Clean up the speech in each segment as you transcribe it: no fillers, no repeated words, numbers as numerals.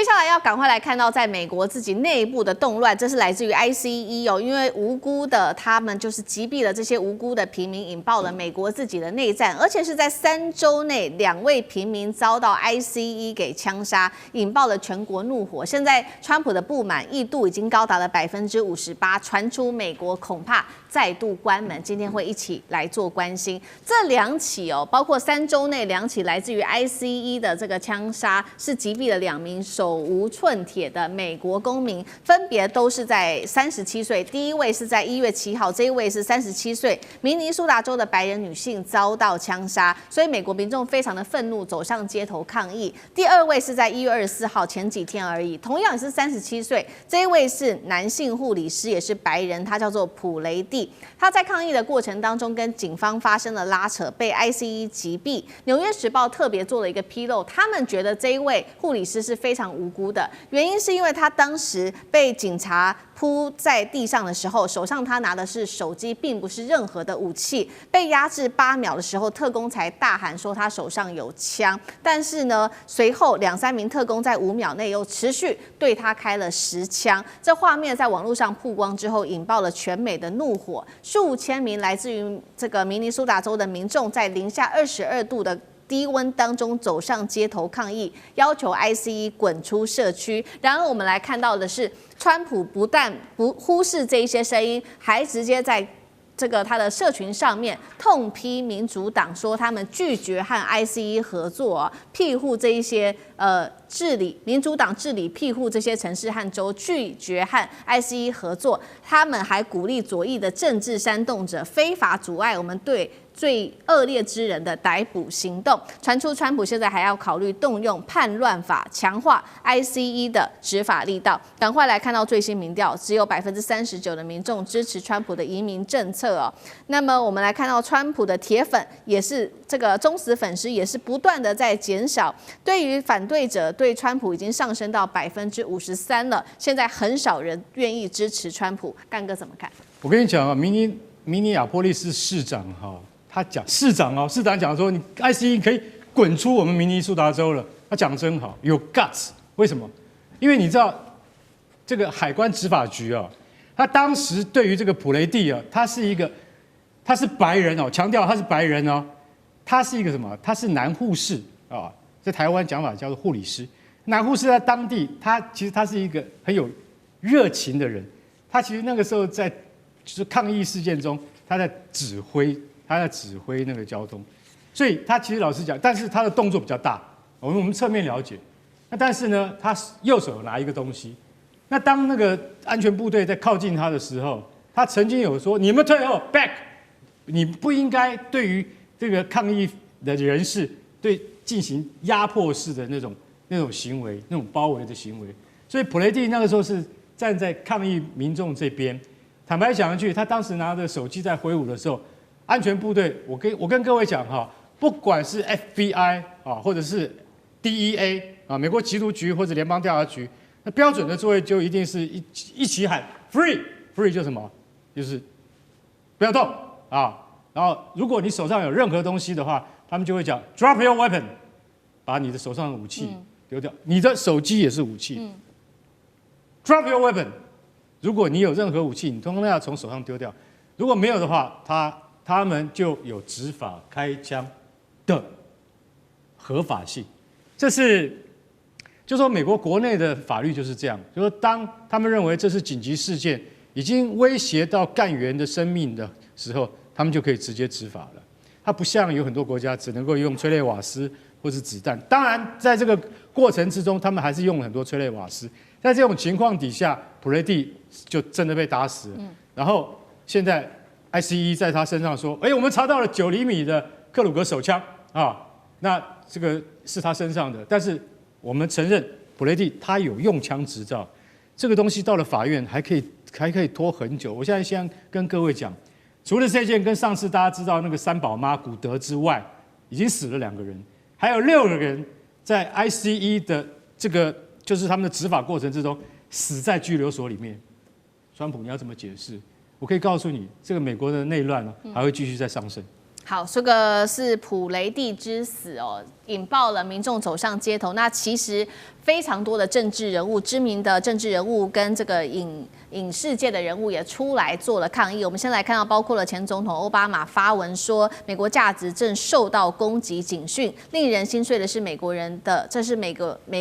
接下来要赶快来看到在美国自己内部的动乱，这是来自于 ICE 哦，因为无辜的他们就是击毙了这些无辜的平民，引爆了美国自己的内战，而且是在3周内2位平民遭到 ICE 给枪杀，引爆了全国怒火。现在川普的不满意度已经高达了58%，传出美国恐怕再度关门。今天会一起来做关心这2起哦，包括3周内2起来自于 ICE 的这个枪杀，是击毙了2名手无寸铁的美国公民，分别都是在37岁。第一位是在1月7号，这一位是37岁明尼苏达州的白人女性遭到枪杀，所以美国民众非常的愤怒，走上街头抗议。第2位是在1月24号，前几天而已，同样也是37岁，这一位是男性护理师，也是白人，他叫做普雷蒂。他在抗议的过程当中跟警方发生了拉扯，被 ICE 击毙。纽约时报特别做了一个披露，他们觉得这一位护理师是非常无辜的，原因是因为他当时被警察扑在地上的时候，手上他拿的是手机，并不是任何的武器。被压制8秒的时候，特工才大喊说他手上有枪，但是呢，随后2、3名特工在5秒内又持续对他开了10枪。这画面在网络上曝光之后，引爆了全美的怒火，数千名来自于这个明尼苏达州的民众在零下22度的低温当中走上街头抗议，要求 ICE 滚出社区。然而，我们来看到的是，川普不但不忽视这一些声音，还直接在他的社群上面痛批民主党，说他们拒绝和 ICE 合作，庇护这一些治理民主党治理庇护这些城市和州，拒绝和 ICE 合作。他们还鼓励左翼的政治煽动者，非法阻碍我们对最恶劣之人的逮捕行动。传出川普现在还要考虑动用叛乱法，强化 ICE 的执法力道。赶快来看到最新民调，只有39%的民众支持川普的移民政策哦。那么我们来看到川普的铁粉也是这个忠实粉丝，也是不断的在减少。对于反对者，对川普已经上升到53%了。现在很少人愿意支持川普。干哥怎么看？我跟你讲啊，明尼亚波利斯市长哈。他讲市长讲说，你 ICE 可以滚出我们明尼苏达州了。他讲真好，有 guts。为什么？因为你知道这个海关执法局啊，他当时对于这个普雷蒂啊，他是白人哦，强调他是白人哦，他是一个什么？他是男护士啊，在台湾讲法叫做护理师。男护士在当地，其实他是一个很有热情的人。他其实那个时候在就是抗议事件中，他在指挥那个交通，所以他其实老实讲，但是他的动作比较大，我们侧面了解。那但是呢，他右手拿一个东西，那当那个安全部队在靠近他的时候，他曾经有说：“你们退后 ，back， 你不应该对于这个抗议的人士进行压迫式的那种行为，那种包围的行为。”所以普雷蒂那个时候是站在抗议民众这边。坦白讲一句，他当时拿着手机在挥舞的时候。安全部队，我跟各位讲哈，不管是 FBI 啊，或者是 DEA 啊，美国缉毒局或者联邦调查局，那标准的作业就一定是一起喊 free 就是什么？就是不要动啊。然后如果你手上有任何东西的话，他们就会讲 drop your weapon， 把你的手上的武器丢掉。你的手机也是武器。drop your weapon， 如果你有任何武器，你通通要从手上丢掉。如果没有的话，他们就有执法开枪的合法性，就说美国国内的法律就是这样，就说当他们认为这是紧急事件，已经威胁到干员的生命的时候，他们就可以直接执法了。它不像有很多国家只能够用催泪瓦斯或是子弹，当然在这个过程之中，他们还是用了很多催泪瓦斯。在这种情况底下，普雷蒂就真的被打死了。然后现在。ICE 在他身上说：“我们查到了9厘米的克鲁格手枪啊，那这个是他身上的。但是我们承认普雷蒂他有用枪执照，这个东西到了法院还可以拖很久。我现在先跟各位讲，除了这件跟上次大家知道那个三宝妈古德之外，已经死了2个人，还有6个人在 ICE 的这个就是他们的执法过程之中死在拘留所里面。川普，你要怎么解释？”我可以告诉你，这个美国的内乱呢，还会继续再上升。好，这个是普雷蒂之死哦，引爆了民众走上街头。那其实非常多的政治人物，知名的政治人物跟这个影视界的人物也出来做了抗议。我们先来看到，包括了前总统奥巴马发文说，美国价值正受到攻击警讯，令人心碎的是这是美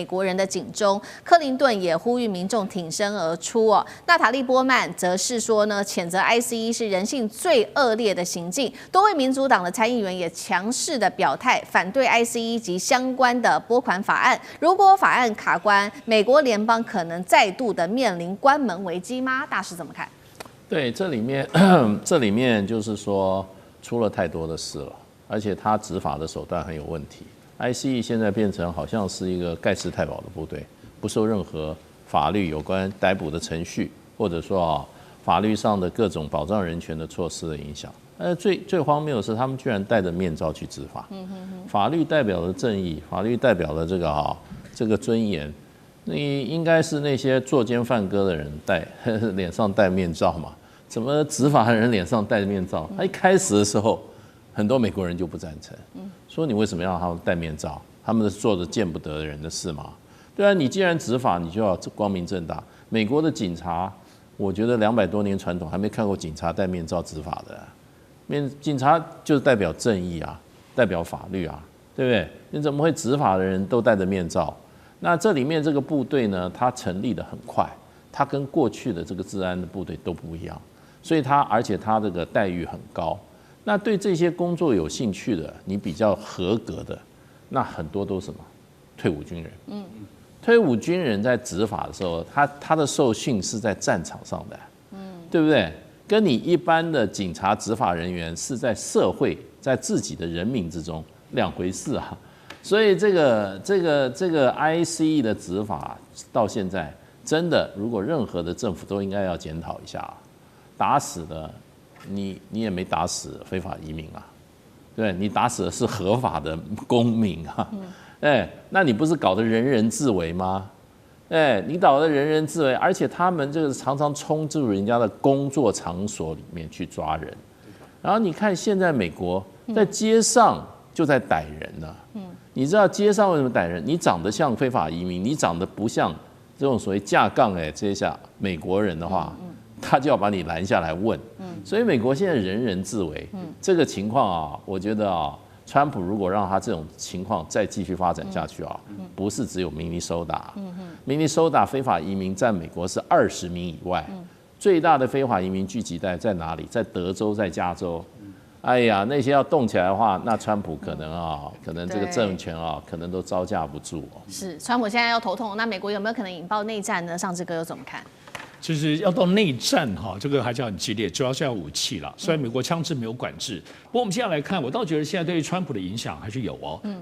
国人的警钟。克林顿也呼吁民众挺身而出哦。娜塔莉波曼则是说呢，谴责 ICE 是人性最恶劣的行径。多位民主党的参议员也强势的表态，反对 ICE 及相关的拨款法案。如果法案卡关，美国联邦可能再度的面临关门危机吗？大师怎么看？对，这里面就是说出了太多的事了，而且他执法的手段很有问题。ICE 现在变成好像是一个盖世太保的部队，不受任何法律有关逮捕的程序，或者说法律上的各种保障人权的措施的影响。最荒谬的是，他们居然戴着面罩去执法。法律代表了正义，法律代表了这个尊严。你应该是那些作奸犯科的人脸上戴面罩嘛？怎么执法的人脸上戴面罩？他一开始的时候，很多美国人就不赞成，说你为什么要让他们戴面罩？他们是做着见不得人的事嘛？对啊，你既然执法，你就要光明正大。美国的警察，我觉得200多年传统，还没看过警察戴面罩执法的。警察就是代表正义啊，代表法律啊，对不对？你怎么会执法的人都戴着面罩？那这里面这个部队呢，它成立的很快，它跟过去的这个治安的部队都不一样，所以而且它这个待遇很高。那对这些工作有兴趣的，你比较合格的，那很多都是什么？退伍军人。退伍军人在执法的时候，他的受训是在战场上的，对不对？跟你一般的警察执法人员是在社会，在自己的人民之中两回事啊。所以这个 ICE 的执法到现在，真的如果任何的政府都应该要检讨一下，打死的你也没打死非法移民啊，对，你打死的是合法的公民啊，那你不是搞得人人自危吗？你搞得人人自危，而且他们这个常常冲入人家的工作场所里面去抓人，然后你看现在美国在街上就在逮人呢。你知道街上为什么逮人？你长得像非法移民，你长得不像这种所谓架杠这下美国人的话，他就要把你拦下来问。所以美国现在人人自危，这个情况我觉得川普如果让他这种情况再继续发展下去不是只有明尼苏达，明尼苏达非法移民占美国是20名以外，最大的非法移民聚集带在哪里？在德州，在加州。哎呀，那些要动起来的话，那川普可能这个政权可能都招架不住。是，川普现在要头痛，那美国有没有可能引爆内战呢？上志哥又怎么看？就是要到内战这个还是要很激烈，主要是要武器了。虽然美国枪支没有管制，不过我们现在来看，我倒觉得现在对于川普的影响还是有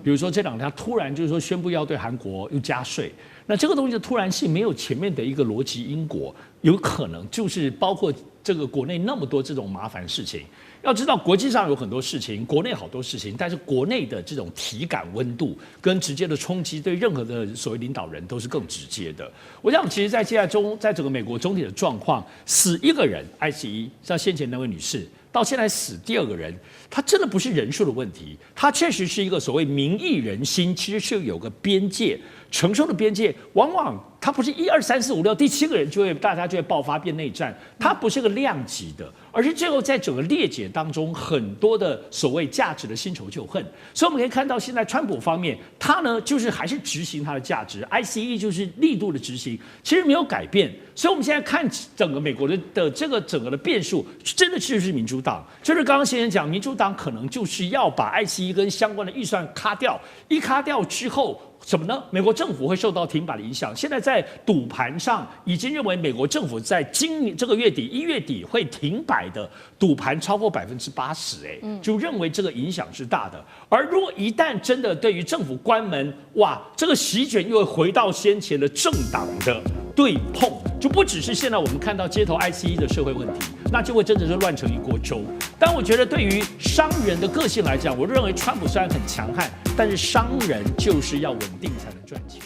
比如说这2天他突然就是说宣布要对韩国又加税，那这个东西的突然性没有前面的一个逻辑因果，有可能就是包括这个国内那么多这种麻烦事情。要知道国际上有很多事情，国内好多事情，但是国内的这种体感温度跟直接的冲击，对任何的所谓领导人都是更直接的。我想，其实，在在整个美国总体的状况，死1个人 ，ICE 像先前那位女士，到现在死第2个人，它真的不是人数的问题，它确实是一个所谓民意人心，其实是有个边界。承受的边界，往往它不是1、2、3、4、5、6，第7个人大家就会爆发变内战，它不是个量级的，而是最后在整个裂解当中，很多的所谓价值的新仇旧恨。所以我们可以看到，现在川普方面，他呢就是还是执行他的价值 ，ICE 就是力度的执行，其实没有改变。所以我们现在看整个美国的这个整个的变数，真的就是民主党，就是刚刚先生讲，民主党可能就是要把 ICE 跟相关的预算卡掉，一卡掉之后。什么呢？美国政府会受到停摆的影响。现在在赌盘上已经认为美国政府在今年这个月底1月底会停摆的赌盘超过80%，就认为这个影响是大的。而如果一旦真的对于政府关门，哇，这个席卷又会回到先前的政党的对碰，就不只是现在我们看到街头 ICE 的社会问题，那就会真的是乱成一锅粥。但我觉得对于商人的个性来讲，我认为川普虽然很强悍，但是商人就是要稳定才能赚钱。